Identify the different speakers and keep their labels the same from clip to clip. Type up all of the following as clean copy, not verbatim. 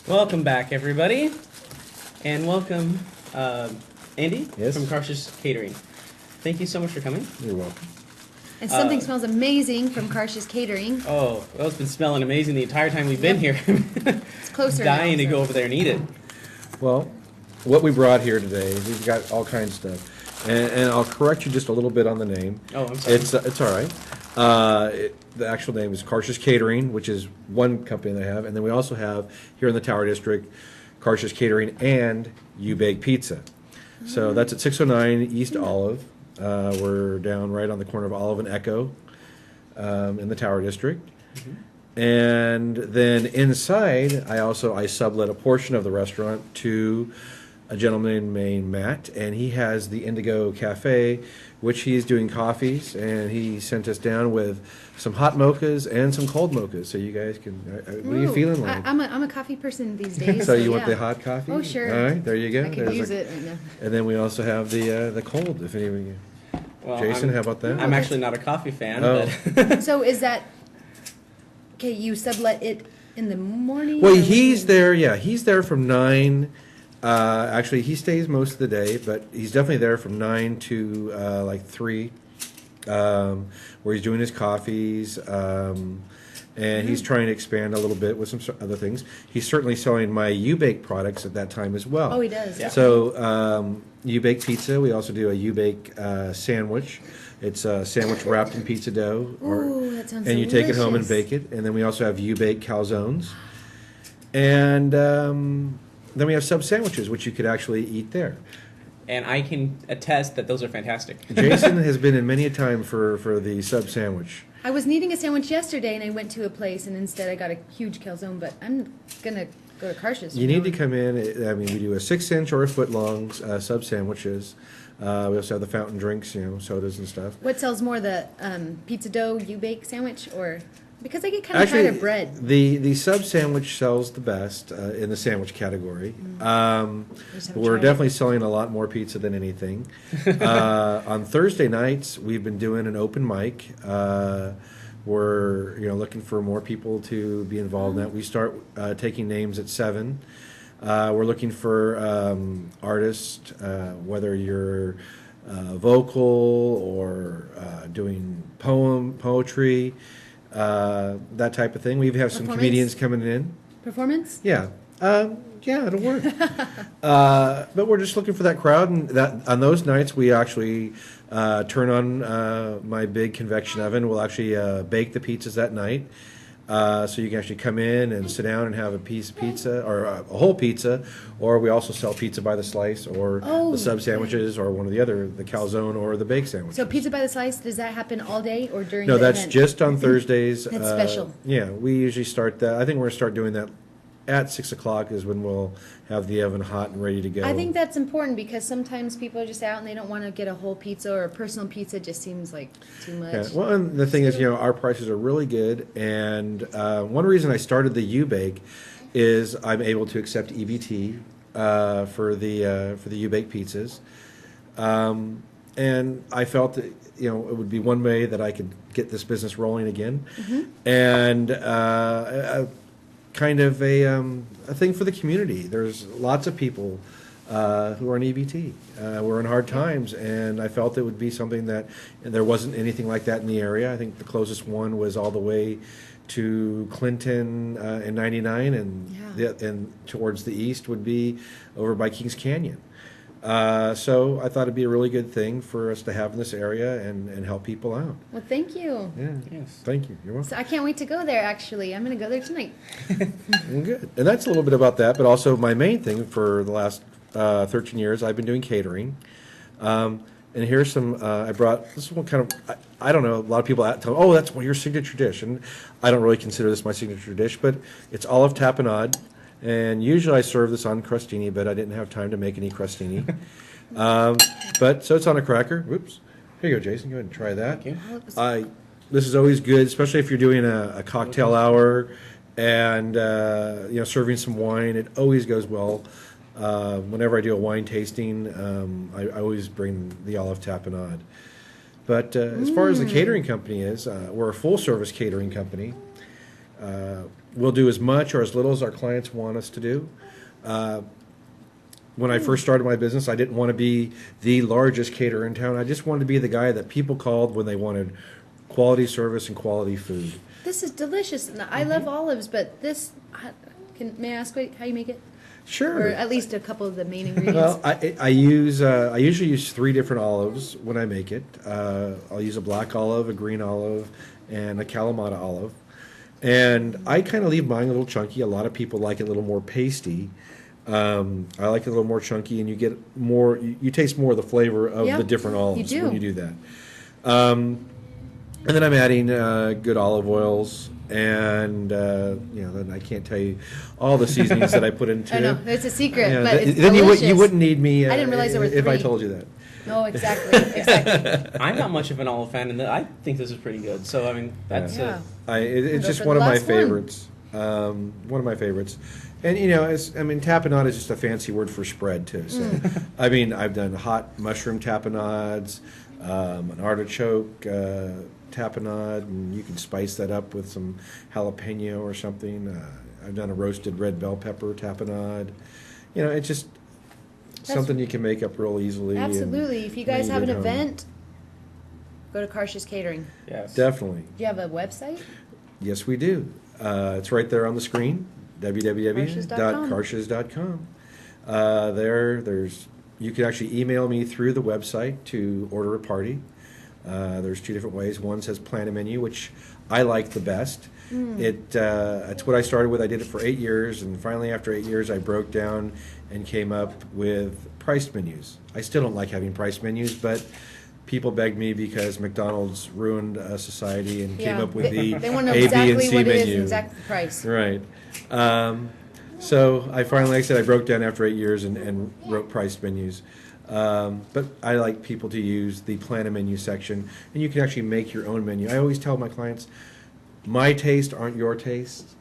Speaker 1: Welcome back, everybody, and welcome, Andy
Speaker 2: Yes.
Speaker 1: from Karsh's Catering. Thank you so much for coming.
Speaker 2: You're welcome.
Speaker 3: And something smells amazing from Karsh's Catering.
Speaker 1: Oh, well, it's been smelling amazing the entire time we've been here.
Speaker 3: It's closer
Speaker 1: Dying
Speaker 3: now,
Speaker 1: to
Speaker 3: so.
Speaker 1: go over there and eat it.
Speaker 2: Well, what we brought here today, we've got all kinds of stuff, and I'll correct you just a little bit on the name.
Speaker 1: Oh, I'm sorry.
Speaker 2: It's all right. The actual name is Karsh's Catering, which is one company that I have, and then we also have here in the Tower District, Karsh's Catering and You Bake Pizza. So that's at 609 East Olive. We're down right on the corner of Olive and Echo in the Tower District. And then inside, I sublet a portion of the restaurant to a gentleman named Matt, and he has the Indigo Cafe, which he's doing coffees, and he sent us down with some hot mochas and some cold mochas, so you guys can. What are you
Speaker 3: Ooh,
Speaker 2: feeling like?
Speaker 3: I'm a coffee person these days.
Speaker 2: So you want
Speaker 3: yeah.
Speaker 2: the hot coffee?
Speaker 3: Oh, sure.
Speaker 2: All right, there you go.
Speaker 3: I could
Speaker 2: There's
Speaker 3: use
Speaker 2: a-
Speaker 3: it right now.
Speaker 2: And then we also have the cold, if any of you.
Speaker 1: Well,
Speaker 2: Jason, how about that?
Speaker 1: I'm actually not a coffee fan,
Speaker 2: Oh.
Speaker 1: but
Speaker 3: So is that, okay, you sublet it in the morning?
Speaker 2: Well,
Speaker 3: or
Speaker 2: he's
Speaker 3: when?
Speaker 2: there. Yeah, he's there from 9. Actually, he stays most of the day, but he's definitely there from 9 to like 3, where he's doing his coffees, and he's trying to expand a little bit with some other things. He's certainly selling my U-Bake products at that time as well.
Speaker 3: Oh, he does.
Speaker 1: Yeah.
Speaker 2: So U-Bake pizza. We also do a U-Bake sandwich. It's a sandwich wrapped in pizza dough,
Speaker 3: Ooh, that sounds
Speaker 2: and you take it home and
Speaker 3: delicious.
Speaker 2: bake it. And then we also have U-Bake calzones, and then we have sub sandwiches, which you could actually eat there.
Speaker 1: and I can attest that those are fantastic.
Speaker 2: Jason has been in many a time for the sub sandwich.
Speaker 3: I was needing a sandwich yesterday, and I went to a place, and instead I got a huge calzone, but I'm going to go to Karsh's.
Speaker 2: You need to come in. I mean, we do a 6-inch or a foot long sub sandwiches. We also have the fountain drinks, sodas and stuff.
Speaker 3: What sells more, the pizza dough you-bake sandwich, or... Because I get kind of tired of bread.
Speaker 2: The sub sandwich sells the best in the sandwich category.
Speaker 3: Just haven't
Speaker 2: We're
Speaker 3: tried
Speaker 2: definitely
Speaker 3: it.
Speaker 2: selling a lot more pizza than anything. On Thursday nights, we've been doing an open mic. We're looking for more people to be involved in that. We start taking names at 7. We're looking for artists, whether you're vocal or doing poetry. That type of thing. We have some
Speaker 3: Performance?
Speaker 2: comedians coming in.
Speaker 3: Performance?
Speaker 2: Yeah, yeah, it'll work. But we're just looking for that crowd, and that on those nights we actually turn on my big convection oven. We'll actually bake the pizzas that night, so you can actually come in and sit down and have a piece of pizza or a whole pizza, or we also sell pizza by the slice, or
Speaker 3: Oh,
Speaker 2: the sub sandwiches, or one of the other, the calzone or the bake sandwich.
Speaker 3: So pizza by the slice, does that happen all day or during
Speaker 2: No,
Speaker 3: the
Speaker 2: that's
Speaker 3: event?
Speaker 2: just on Thursdays.
Speaker 3: That's special.
Speaker 2: Yeah, we usually start that. I think we're going to start doing that at 6 o'clock is when we'll have the oven hot and ready to go.
Speaker 3: I think that's important because sometimes people are just out and they don't want to get a whole pizza, or a personal pizza just seems like too much.
Speaker 2: Yeah. Well, and the thing is, our prices are really good, and one reason I started the U-Bake is I'm able to accept EBT for the U-Bake pizzas, and I felt that it would be one way that I could get this business rolling again, and kind of a thing for the community. There's lots of people who are on EBT. We're in hard times, and I felt it would be something that, and there wasn't anything like that in the area. I think the closest one was all the way to Clinton in 99, and
Speaker 3: Yeah.
Speaker 2: and towards the east would be over by Kings Canyon. So I thought it'd be a really good thing for us to have in this area and help people out.
Speaker 3: Well, thank you.
Speaker 2: Yeah.
Speaker 1: Yes.
Speaker 2: Thank you. You're welcome.
Speaker 3: So I can't wait to go there, actually. I'm going to go there tonight.
Speaker 2: Well, good. And that's a little bit about that, but also my main thing for the last 13 years, I've been doing catering. And here's some, I brought, this is one kind of, I don't know, a lot of people tell me, oh, that's your signature dish. And I don't really consider this my signature dish, but it's olive tapenade. And usually I serve this on crostini, but I didn't have time to make any crostini. But so it's on a cracker. Whoops. Here you go, Jason. Go ahead and try that.
Speaker 1: Thank you.
Speaker 2: This is always good, especially if you're doing a cocktail hour and serving some wine. It always goes well. Whenever I do a wine tasting, I always bring the olive tapenade. But as far as the catering company is, we're a full-service catering company. we'll do as much or as little as our clients want us to do. When I first started my business, I didn't want to be the largest caterer in town. I just wanted to be the guy that people called when they wanted quality service and quality food.
Speaker 3: This is delicious, and I love olives, but this, may I ask how you make it?
Speaker 2: Sure.
Speaker 3: Or at least a couple of the main ingredients.
Speaker 2: Well, I usually use 3 different olives when I make it. I'll use a black olive, a green olive, and a Kalamata olive. And I kind of leave mine a little chunky. A lot of people like it a little more pasty. I like it a little more chunky, and you get more. You taste more of the flavor of
Speaker 3: Yeah,
Speaker 2: the different olives
Speaker 3: you do.
Speaker 2: when you do that. And then I'm adding good olive oils, and then I can't tell you all the seasonings that I put into
Speaker 3: I
Speaker 2: it.
Speaker 3: know, it's a secret,
Speaker 2: Yeah,
Speaker 3: but it's
Speaker 2: then
Speaker 3: delicious.
Speaker 2: you wouldn't need me.
Speaker 3: I didn't realize there were
Speaker 2: if I
Speaker 3: 3.
Speaker 2: told you that.
Speaker 3: No, exactly.
Speaker 1: I'm not much of an olive fan, and I think this is pretty good. So I mean, that's
Speaker 3: Yeah.
Speaker 2: It's
Speaker 3: Go
Speaker 2: just
Speaker 3: for
Speaker 2: one
Speaker 3: the
Speaker 2: of my
Speaker 3: last one.
Speaker 2: favorites. One of my favorites. And tapenade is just a fancy word for spread too. So, I mean, I've done hot mushroom tapenades, an artichoke tapenade, and you can spice that up with some jalapeno or something. I've done a roasted red bell pepper tapenade. It's just something you can make up real easily. and
Speaker 3: Absolutely. If you guys
Speaker 2: make
Speaker 3: have an
Speaker 2: it home.
Speaker 3: event, go to Karsh's Catering.
Speaker 1: yes.
Speaker 2: Definitely.
Speaker 3: Do you have a website?
Speaker 2: Yes, we do. It's right there on the screen, www.karshes.com. You can actually email me through the website to order a party. There's 2 different ways. One says plan a menu, which I like the best. It's what I started with. I did it for 8 years, and finally after 8 years I broke down and came up with priced menus. I still don't like having priced menus, but people begged me because McDonald's ruined society and came up with the
Speaker 3: They want to know
Speaker 2: A, B, and
Speaker 3: exactly
Speaker 2: C
Speaker 3: what it is
Speaker 2: menu.
Speaker 3: and exact price.
Speaker 2: Right. So I finally, like I said, I broke down after 8 years and wrote priced menus. But I like people to use the plan a menu section, and you can actually make your own menu. I always tell my clients, my tastes aren't your tastes.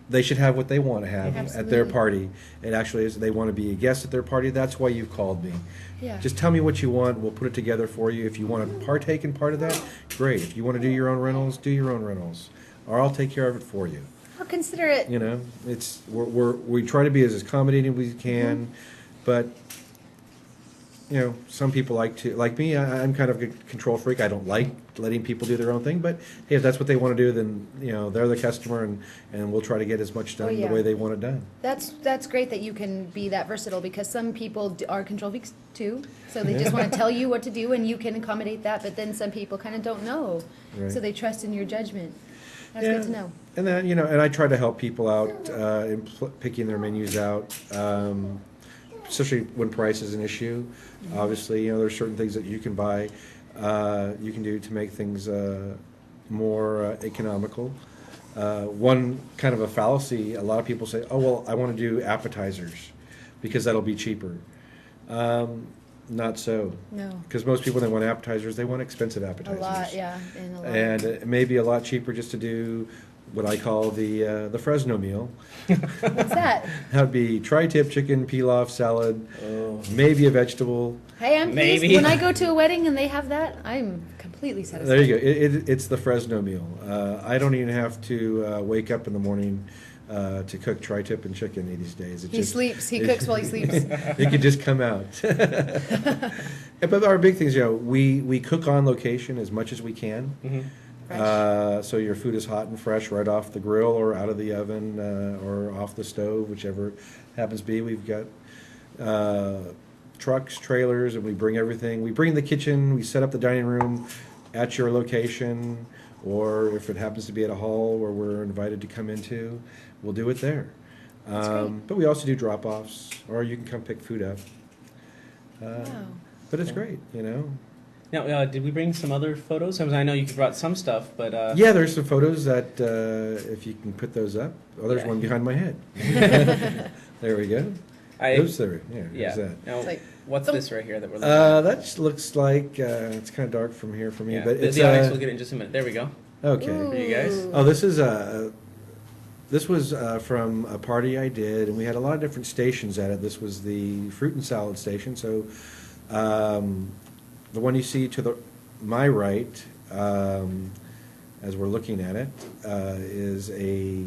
Speaker 2: They should have what they want to have at their
Speaker 3: Absolutely.
Speaker 2: party. It actually is, they want to be a guest at their party. That's why you've called me.
Speaker 3: Yeah.
Speaker 2: Just tell me what you want. We'll put it together for you. If you want to partake in part of that, great. If you want to do your own rentals, do your own rentals, or I'll take care of it for you.
Speaker 3: I'll consider it.
Speaker 2: It's we try to be as accommodating as we can, but some people like me. I'm kind of a control freak. I don't like letting people do their own thing, but hey, if that's what they want to do, then they're the customer, and we'll try to get as much done
Speaker 3: yeah.
Speaker 2: the way they want it done.
Speaker 3: That's great that you can be that versatile, because some people are control freaks too. So they just want to tell you what to do, and you can accommodate that. But then some people kind of don't know,
Speaker 2: Right.
Speaker 3: so they trust in your judgment. That's good to know.
Speaker 2: And then and I try to help people out in picking their menus out, especially when price is an issue. Obviously, there's certain things that you can buy, you can do to make things more economical. One kind of a fallacy, a lot of people say, oh, well, I want to do appetizers because that'll be cheaper. Not so.
Speaker 3: No.
Speaker 2: Because most people, when they want appetizers, they want expensive
Speaker 3: A
Speaker 2: appetizers.
Speaker 3: lot, yeah, and a lot.
Speaker 2: And it may be a lot cheaper just to do what I call the Fresno meal.
Speaker 3: What's that?
Speaker 2: That would be tri-tip chicken, pilaf, salad,
Speaker 1: Oh.
Speaker 2: maybe a vegetable.
Speaker 3: Hey, I'm pleased.
Speaker 1: Maybe.
Speaker 3: When I go to a wedding and they have that, I'm completely satisfied.
Speaker 2: There you go. It's the Fresno meal. I don't even have to wake up in the morning to cook tri-tip and chicken these days.
Speaker 3: He sleeps. He cooks while he sleeps.
Speaker 2: It could just come out. But our big things, we cook on location as much as we can.
Speaker 3: Fresh.
Speaker 2: So your food is hot and fresh right off the grill or out of the oven or off the stove, whichever happens to be. We've got trucks, trailers, and we bring everything. We bring the kitchen, we set up the dining room at your location, or if it happens to be at a hall where we're invited to come into, we'll do it there.
Speaker 3: That's great.
Speaker 2: But we also do drop-offs, or you can come pick food up.
Speaker 3: Wow.
Speaker 2: But it's great,
Speaker 1: Now, did we bring some other photos? I know you brought some stuff, but
Speaker 2: Yeah, there's some photos that, if you can put those up. Oh, there's
Speaker 1: Yeah.
Speaker 2: one behind my head. There we go. Oops, there. Yeah,
Speaker 1: yeah.
Speaker 2: there's that.
Speaker 1: Now,
Speaker 3: It's like,
Speaker 1: what's this right here that we're looking at?
Speaker 2: That just looks like it's kind of dark from here for me,
Speaker 1: Yeah,
Speaker 2: but it's
Speaker 1: the audience will get it in just a minute. There we go.
Speaker 2: okay.
Speaker 1: For you guys.
Speaker 3: Ooh.
Speaker 2: Oh, this was from a party I did, and we had a lot of different stations at it. This was the fruit and salad station. So the one you see to my right, as we're looking at it, is a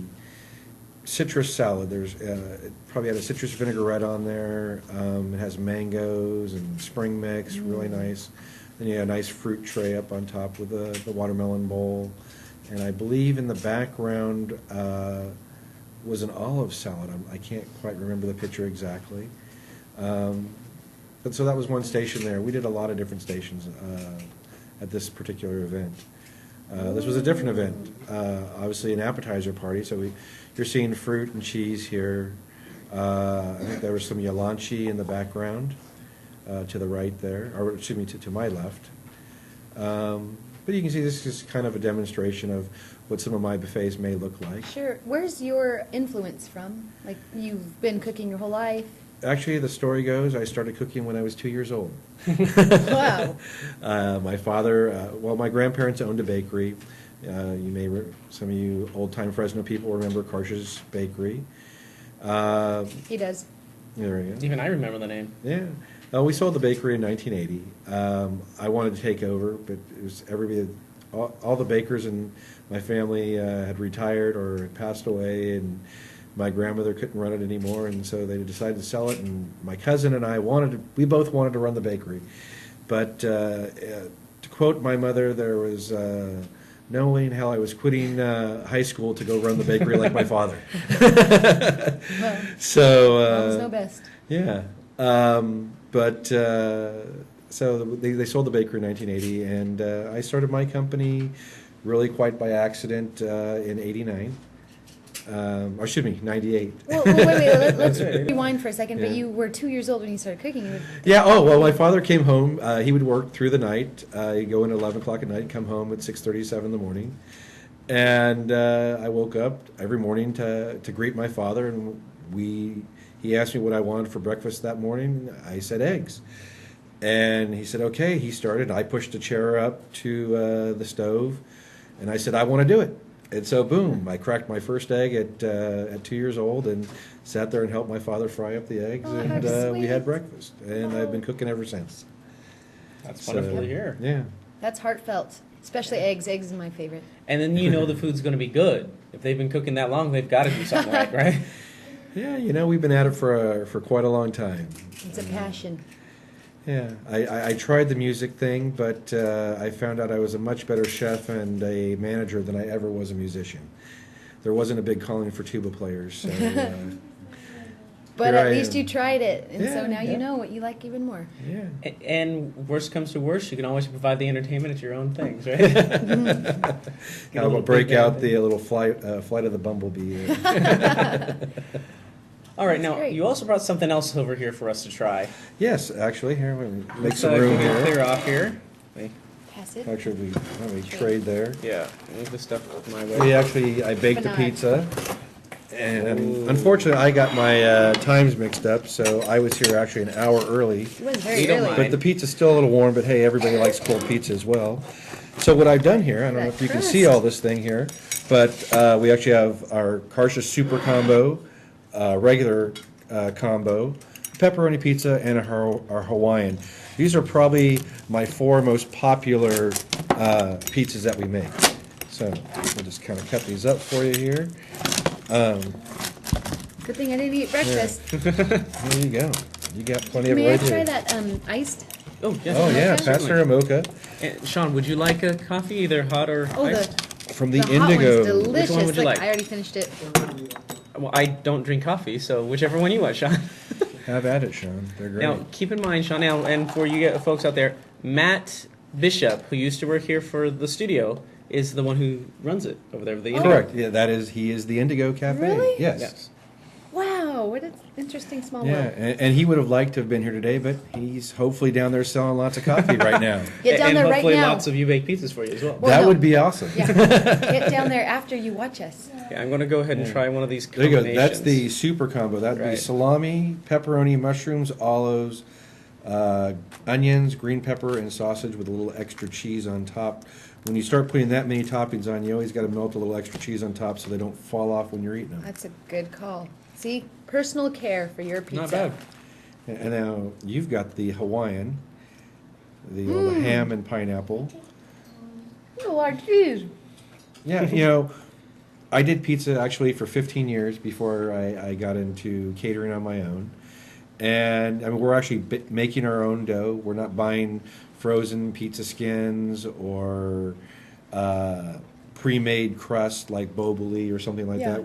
Speaker 2: citrus salad. There's it probably had a citrus vinaigrette on there. It has mangoes and spring mix, really nice. Then you have a nice fruit tray up on top with the watermelon bowl. And I believe in the background was an olive salad. I can't quite remember the picture exactly. But so that was one station there. We did a lot of different stations at this particular event. This was a different event, obviously an appetizer party. So you're seeing fruit and cheese here. I think there was some yalanchy in the background to the right there, or excuse me, to my left. But you can see this is kind of a demonstration of what some of my buffets may look like.
Speaker 3: Sure. Where's your influence from? Like, you've been cooking your whole life?
Speaker 2: Actually, the story goes, I started cooking when I was 2 years old.
Speaker 3: Wow.
Speaker 2: My father, my grandparents owned a bakery. Some of you old-time Fresno people remember Karsh's Bakery.
Speaker 3: He does.
Speaker 2: There we go.
Speaker 1: Even I remember the name.
Speaker 2: Yeah. We sold the bakery in 1980. I wanted to take over, but it was all the bakers in my family had retired or had passed away, and my grandmother couldn't run it anymore, and so they decided to sell it. And my cousin and I we both wanted to run the bakery, but to quote my mother, there was no way in hell I was quitting high school to go run the bakery like my father.
Speaker 3: Well,
Speaker 2: So
Speaker 3: moms know best.
Speaker 2: yeah. So they sold the bakery in 1980, and I started my company really quite by accident in 89. Or excuse me, 98.
Speaker 3: Well, wait. Let's rewind for a second. But
Speaker 2: Yeah.
Speaker 3: you were 2 years old when you started cooking.
Speaker 2: Yeah, my father came home. He would work through the night. He'd go in at 11 o'clock at night, come home at 6:37 in the morning. And I woke up every morning to greet my father, and he asked me what I wanted for breakfast that morning. I said eggs. And he said, okay. He started. I pushed a chair up to the stove, and I said, I want to do it. And so, boom, I cracked my first egg at 2 years old and sat there and helped my father fry up the eggs,
Speaker 3: Oh,
Speaker 2: and
Speaker 3: how
Speaker 2: we
Speaker 3: sweet.
Speaker 2: had breakfast. And I've been cooking ever since.
Speaker 1: That's
Speaker 2: So,
Speaker 1: wonderful to hear.
Speaker 2: Yeah.
Speaker 3: That's heartfelt. Especially eggs. Eggs is my favorite.
Speaker 1: And then you know the food's going to be good. If they've been cooking that long, they've got to do something right, right?
Speaker 2: Yeah, we've been at it for quite a long time.
Speaker 3: It's a passion.
Speaker 2: Yeah, I tried the music thing, but I found out I was a much better chef and a manager than I ever was a musician. There wasn't a big calling for tuba players, so...
Speaker 3: But
Speaker 2: Here
Speaker 3: at
Speaker 2: I
Speaker 3: least
Speaker 2: am.
Speaker 3: you tried it, and so
Speaker 2: Yeah,
Speaker 3: now
Speaker 2: yeah.
Speaker 3: you know what you like even more.
Speaker 2: yeah.
Speaker 1: And worst comes to worst, you can always provide the entertainment at your own things, right?
Speaker 2: I'll
Speaker 1: little
Speaker 2: break
Speaker 1: big
Speaker 2: out
Speaker 1: band.
Speaker 2: the little flight of the bumblebee.
Speaker 1: All right,
Speaker 3: That's
Speaker 1: now
Speaker 3: great.
Speaker 1: you also brought something else over here for us to try.
Speaker 2: Yes, actually, here we make
Speaker 1: Let's,
Speaker 2: some room
Speaker 1: can we clear
Speaker 2: here.
Speaker 1: off here.
Speaker 3: Pass it.
Speaker 2: Actually, we trade there.
Speaker 1: Yeah, move the stuff my
Speaker 2: I baked the
Speaker 3: Banana.
Speaker 2: pizza, and
Speaker 1: Ooh.
Speaker 2: unfortunately, I got my times mixed up, so I was here actually an hour early.
Speaker 3: It was very
Speaker 1: We don't
Speaker 3: early.
Speaker 1: mind.
Speaker 2: But the pizza's still a little warm, but hey, everybody likes cold pizza as well. So what I've done here, I don't know
Speaker 3: That
Speaker 2: if you can
Speaker 3: crust.
Speaker 2: see all this thing here, but we actually have our Karsh Super Combo, regular combo, pepperoni pizza, and our Hawaiian. These are probably my 4 most popular pizzas that we make. So we'll just kind of cut these up for you here.
Speaker 3: Good thing I didn't eat breakfast.
Speaker 2: There you go. You got plenty of
Speaker 3: May I
Speaker 2: right
Speaker 3: try
Speaker 2: here.
Speaker 3: that iced?
Speaker 1: Oh, yes.
Speaker 2: Oh yeah,
Speaker 3: Mocha?
Speaker 2: pass her a mocha
Speaker 1: And Sean, would you like a coffee, either hot or
Speaker 3: Oh,
Speaker 1: iced?
Speaker 2: from the
Speaker 3: hot
Speaker 2: Indigo.
Speaker 3: one's delicious.
Speaker 1: Which one would you like?
Speaker 3: I already finished it.
Speaker 1: Well, I don't drink coffee, so whichever one you want, Sean.
Speaker 2: Have at it, Sean. They're great.
Speaker 1: Now, keep in mind, Sean, now, and for you folks out there, Matt Bishop, who used to work here for the studio, is the one who runs it over there. The Indigo.
Speaker 2: Correct. Yeah, he is the Indigo Cafe.
Speaker 3: Really?
Speaker 2: Yes.
Speaker 1: Yes.
Speaker 3: Wow, what an interesting small
Speaker 2: Yeah,
Speaker 3: world.
Speaker 2: and he would have liked to have been here today, but he's hopefully down there selling lots of coffee right now.
Speaker 3: Get down
Speaker 1: and
Speaker 3: there right
Speaker 1: hopefully
Speaker 3: now.
Speaker 1: lots of you-baked pizzas for you as well.
Speaker 3: Well,
Speaker 2: That
Speaker 3: no.
Speaker 2: would be awesome.
Speaker 3: Yeah, get down there after you watch us.
Speaker 1: Yeah, I'm going to go ahead and
Speaker 2: Yeah.
Speaker 1: try one of these
Speaker 2: There you
Speaker 1: combinations.
Speaker 2: go. That's the super combo. That'd be
Speaker 1: Right.
Speaker 2: salami, pepperoni, mushrooms, olives, onions, green pepper, and sausage with a little extra cheese on top. When you start putting that many toppings on, you always got to melt a little extra cheese on top so they don't fall off when you're eating them.
Speaker 3: That's a good call. See, personal care for your pizza.
Speaker 1: Not bad.
Speaker 2: And now you've got the Hawaiian, the ham and pineapple.
Speaker 3: Ooh, large cheese.
Speaker 2: Yeah, I did pizza actually for 15 years before I got into catering on my own. And I mean, we're actually making our own dough. We're not buying frozen pizza skins or pre-made crust like Boboli or something like
Speaker 3: Yeah.
Speaker 2: that.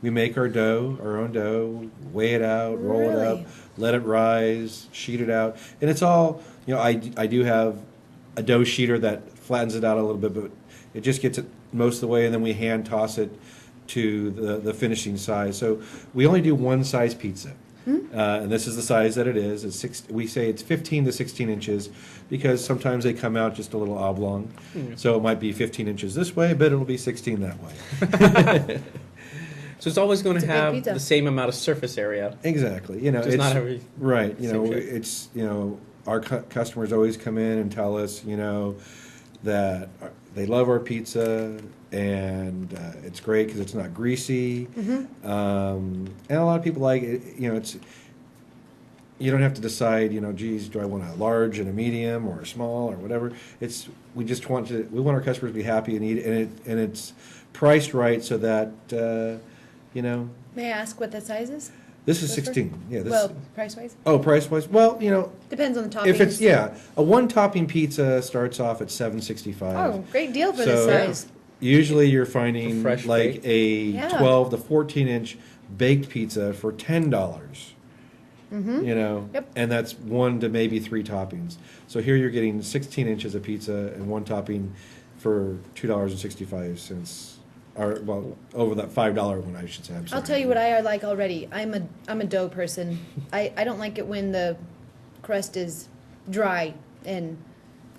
Speaker 2: We make our own dough, weigh it out, roll it
Speaker 3: Really?
Speaker 2: up, let it rise, sheet it out. And it's all, I do have a dough sheeter that flattens it out a little bit, but it just gets it most of the way, and then we hand toss it to the finishing size. So we only do one size pizza. And this is the size that it is. We say it's 15 to 16 inches because sometimes they come out just a little oblong. So it might be 15 inches this way, but it'll be 16 that way.
Speaker 1: So it's always going
Speaker 3: It's
Speaker 1: to
Speaker 3: a big
Speaker 1: have
Speaker 3: pizza.
Speaker 1: the same amount of surface area.
Speaker 2: Exactly.
Speaker 1: Just not every
Speaker 2: right.
Speaker 1: same shape.
Speaker 2: It's our customers always come in and tell us that they love our pizza and it's great because it's not greasy. And a lot of people like it. It's you don't have to decide. Geez, do I want a large and a medium or a small or whatever? We just want our customers to be happy and eat it, and it's priced right so that
Speaker 3: May I ask what the size is?
Speaker 2: This is
Speaker 3: Go for it.
Speaker 2: 16. Yeah.
Speaker 3: Well, price-wise?
Speaker 2: Oh, price-wise? Well,
Speaker 3: Depends on the toppings.
Speaker 2: if it's a one-topping pizza starts off at $7.65.
Speaker 3: Oh, great deal for
Speaker 2: So-
Speaker 3: this size.
Speaker 2: Usually you're finding
Speaker 1: Fresh
Speaker 2: like
Speaker 1: baked.
Speaker 2: a
Speaker 3: Yeah.
Speaker 2: 12 to 14-inch baked pizza for $10.
Speaker 3: Yep.
Speaker 2: And that's 1 to maybe 3 toppings. So here you're getting 16 inches of pizza and 1 topping for $2.65. Or, well, over that $5 one, I should say.
Speaker 3: I'll tell you what I like already. I'm a dough person. I don't like it when the crust is dry and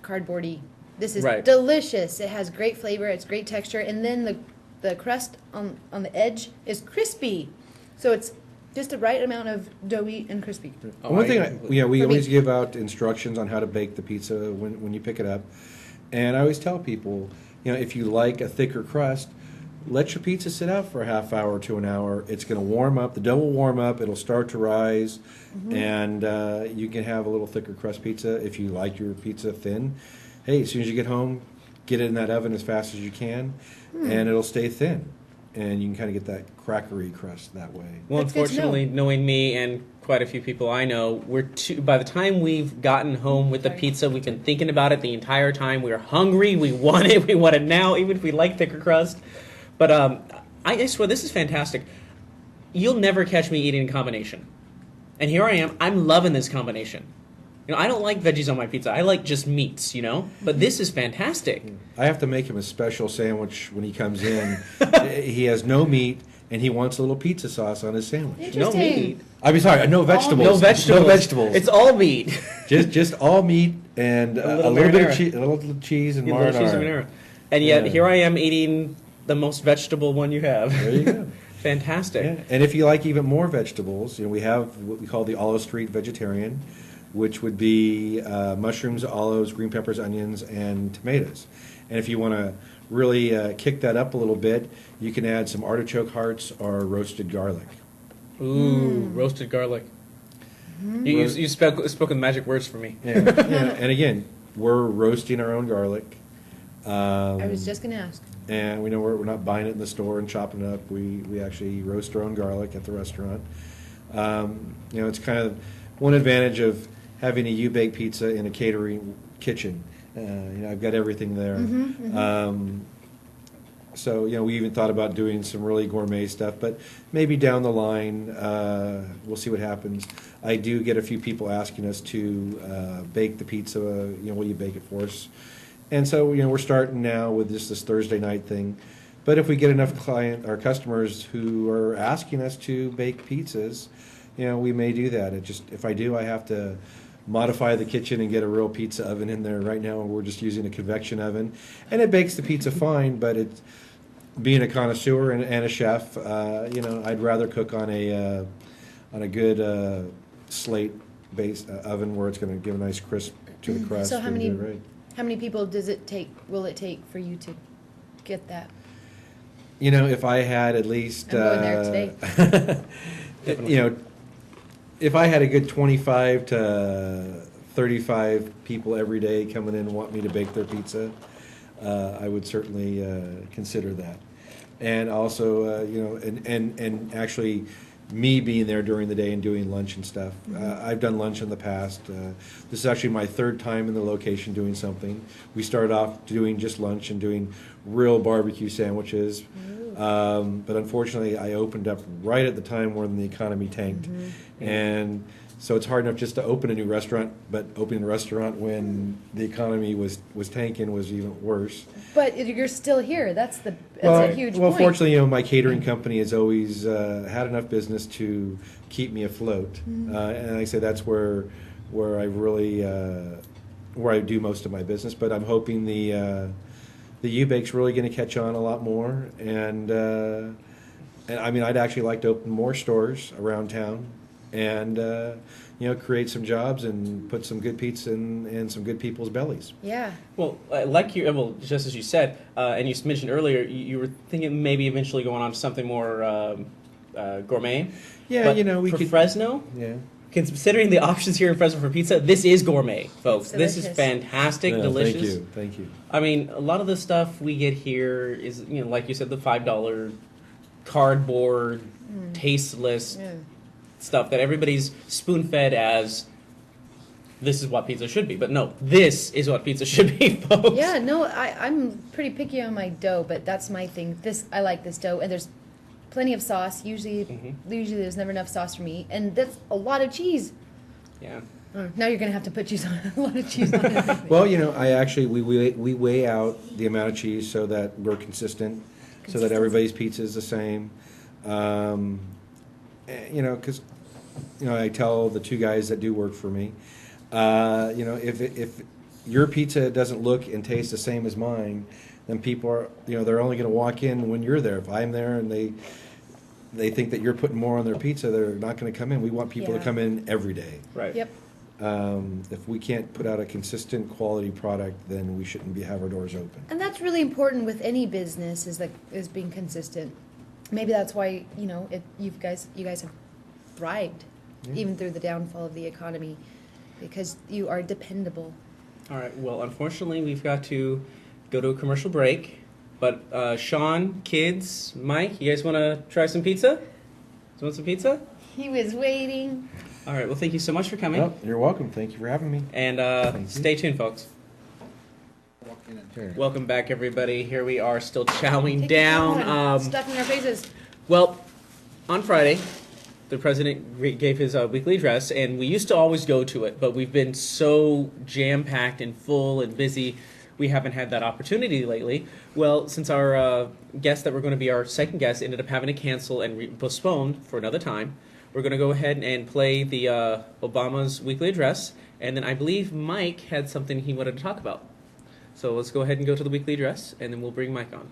Speaker 3: cardboardy. This is
Speaker 1: Right.
Speaker 3: delicious. It has great flavor. It's great texture, and then the crust on the edge is crispy. So it's just the right amount of doughy and crispy.
Speaker 2: One thing, we
Speaker 3: For
Speaker 2: always
Speaker 3: me.
Speaker 2: give out instructions on how to bake the pizza when you pick it up. And I always tell people, if you like a thicker crust, let your pizza sit out for a half hour to an hour. It's going to warm up. The dough will warm up. It'll start to rise. And you can have a little thicker crust pizza if you like your pizza thin. Hey, as soon as you get home, get it in that oven as fast as you can, and it'll stay thin. And you can kind of get that crackery crust that way.
Speaker 1: Well,
Speaker 3: That's good to know.
Speaker 1: unfortunately, knowing me and quite a few people I know, by the time we've gotten home with the
Speaker 3: Sorry.
Speaker 1: pizza, we've been thinking about it the entire time. We're hungry. We want it now, even if we like thicker crust. But I swear, this is fantastic. You'll never catch me eating a combination. And here I am. I'm loving this combination. I don't like veggies on my pizza. I like just meats, But this is fantastic.
Speaker 2: I have to make him a special sandwich when he comes in. He has no meat, and he wants a little pizza sauce on his sandwich.
Speaker 1: No
Speaker 3: Interesting.
Speaker 1: meat.
Speaker 2: I mean, sorry, no vegetables.
Speaker 1: No vegetables.
Speaker 2: No vegetables.
Speaker 1: It's all meat.
Speaker 2: just all meat and
Speaker 1: A
Speaker 2: a
Speaker 1: little
Speaker 2: little bit of
Speaker 1: marinara.
Speaker 2: cheese, a little cheese and
Speaker 1: A little cheese and
Speaker 2: marinara.
Speaker 1: marinara. And yet,
Speaker 2: Yeah.
Speaker 1: here I am eating the most vegetable one you have.
Speaker 2: There you go.
Speaker 1: Fantastic.
Speaker 2: Yeah. And if you like even more vegetables, we have what we call the Olive Street Vegetarian, which would be mushrooms, olives, green peppers, onions, and tomatoes. And if you want to really kick that up a little bit, you can add some artichoke hearts or roasted garlic.
Speaker 1: Ooh, roasted garlic. You spoken magic words for me.
Speaker 2: Yeah. And again, we're roasting our own garlic.
Speaker 3: I was just going to ask.
Speaker 2: And we know we're not buying it in the store and chopping it up. We actually roast our own garlic at the restaurant. It's kind of one advantage of having a U-Bake pizza in a catering kitchen. I've got everything there. So, we even thought about doing some really gourmet stuff, but maybe down the line, we'll see what happens. I do get a few people asking us to bake the pizza, will you bake it for us? And so, we're starting now with just this Thursday night thing. But if we get enough customers who are asking us to bake pizzas, we may do that. If I do, I have to modify the kitchen and get a real pizza oven in there. Right now, we're just using a convection oven, and it bakes the pizza fine. But being a connoisseur and a chef, I'd rather cook on a good slate based oven where it's going to give a nice crisp to the crust.
Speaker 3: So how
Speaker 2: and
Speaker 3: many-
Speaker 2: do it right.
Speaker 3: How many people will it take for you to get that?
Speaker 2: If I had at least,
Speaker 3: I'm going there today.
Speaker 2: if I had a good 25 to 35 people every day coming in and want me to bake their pizza, I would certainly consider that. And also, and actually, me being there during the day and doing lunch and stuff. I've done lunch in the past. This is actually my third time in the location doing something. We started off doing just lunch and doing real barbecue sandwiches. But unfortunately, I opened up right at the time when the economy tanked. And so it's hard enough just to open a new restaurant, but opening a restaurant when the economy was tanking was even worse.
Speaker 3: But you're still here. That's a huge
Speaker 2: Well,
Speaker 3: point.
Speaker 2: fortunately, my catering company has always had enough business to keep me afloat, and like I say, that's where I really where I do most of my business. But I'm hoping the U-Bake's really going to catch on a lot more, and I mean, I'd actually like to open more stores around town, and create some jobs and put some good pizza in some good people's bellies.
Speaker 3: Yeah.
Speaker 1: Well, just as you said, and you mentioned earlier, you were thinking maybe eventually going on to something more gourmet.
Speaker 2: Yeah,
Speaker 1: But
Speaker 2: we
Speaker 1: for
Speaker 2: could.
Speaker 1: Fresno,
Speaker 2: Yeah.
Speaker 1: considering the options here in Fresno for pizza, this is gourmet, folks.
Speaker 3: It's
Speaker 1: This is
Speaker 3: delicious.
Speaker 1: fantastic,
Speaker 2: Yeah,
Speaker 1: delicious.
Speaker 2: Thank you.
Speaker 1: I mean, a lot of the stuff we get here is, like you said, the $5 cardboard, tasteless
Speaker 3: Yeah.
Speaker 1: stuff that everybody's spoon-fed as this is what pizza should be. But no, this is what pizza should be, folks.
Speaker 3: Yeah, no, I'm pretty picky on my dough, but that's my thing. I like this dough, and there's plenty of sauce. Usually there's never enough sauce for me, and that's a lot of cheese.
Speaker 1: Yeah.
Speaker 3: Now you're gonna have to put cheese on a lot of cheese on everything.
Speaker 2: Well, I actually we weigh out the amount of cheese so that we're consistent, so that everybody's pizza is the same. Because I tell the two guys that do work for me, if your pizza doesn't look and taste the same as mine, then people are they're only going to walk in when you're there. If I'm there and they think that you're putting more on their pizza, they're not going to come in. We want people to
Speaker 3: Yeah.
Speaker 2: come in every day.
Speaker 1: Right.
Speaker 3: Yep.
Speaker 2: If we can't put out a consistent quality product, then we shouldn't have our doors open.
Speaker 3: And that's really important with any business is being consistent. Maybe that's why you guys have thrived even through the downfall of the economy, because you are dependable.
Speaker 1: All right. Well, unfortunately, we've got to go to a commercial break. But Sean, kids, Mike, you guys want to try some pizza? You want some pizza?
Speaker 3: He was waiting.
Speaker 1: All right. Well, thank you so much for coming.
Speaker 2: Well, you're welcome. Thank you for having me.
Speaker 1: And stay tuned, folks.
Speaker 2: Sure.
Speaker 1: Welcome back, everybody. Here we are, still chowing
Speaker 3: Take it
Speaker 1: down.
Speaker 3: stuffing our faces.
Speaker 1: Well, on Friday, the president gave his weekly address, and we used to always go to it, but we've been so jam-packed and full and busy, we haven't had that opportunity lately. Well, since our guest that were going to be our second guest ended up having to cancel and postpone for another time, we're going to go ahead and play the Obama's weekly address, and then I believe Mike had something he wanted to talk about. So let's go ahead and go to the weekly address, and then we'll bring Mike on.